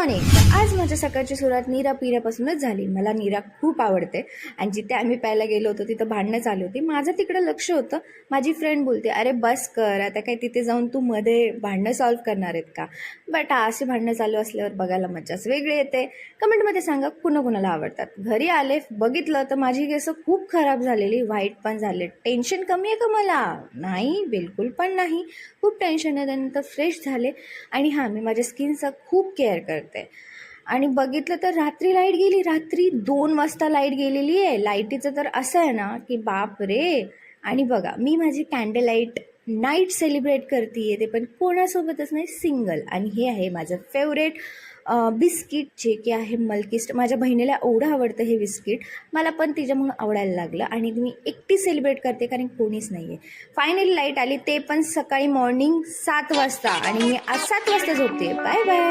Morning. आज माझ्या सकाळची सुरुवात नीरा पिण्यापासूनच झाली. मला नीरा खूप आवडते आणि जिथे आम्ही प्यायला गेलो होतो तिथं भांडणं चालू होती. माझं तिकडे लक्ष होतं. माझी फ्रेंड बोलते, अरे बस कर, आता काय तिथे जाऊन तू मध्ये भांडणं सॉल्व्ह करणार आहेत का? बट असे भांडणं चालू असल्यावर बघायला मजाच वेगळी येते. कमेंटमध्ये सांगा कुणाला आवडतात. घरी आले बघितलं तर माझी केस खूप खराब झालेली, व्हाईट पण झाले. टेन्शन कमी आहे का मला? नाही, बिलकुल पण नाही. खूप टेन्शन आहे. त्यानंतर फ्रेश झाले आणि हां, मी माझ्या स्किनचा खूप केअर करते. आणि बघितलं तर रात्री लाईट गेली, रात्री 2 वाजता लाईट गेलेली आहे. लाईटीचं तर असं आहे ना की बाप रे. आणि बघा, मी माझी कॅन्डल लाईट नाईट सेलिब्रेट करते, ते पण कोणासोबतच नाही, सिंगल. आणि हे आहे माझं फेवरेट बिस्किट, जे की आहे मल्किस्ट. माझ्या बहिणीला एवढं आवडतं हे बिस्किट, मला पण तिच्यामुळं आवडायला लागलं आणि मी एकटी सेलिब्रेट करते कारण कोणीच नाही आहे. फायनली लाईट आली, ते पण सकाळी मॉर्निंग 7 वाजता, आणि मी आज 7 वाजता झोपते. Bye bye.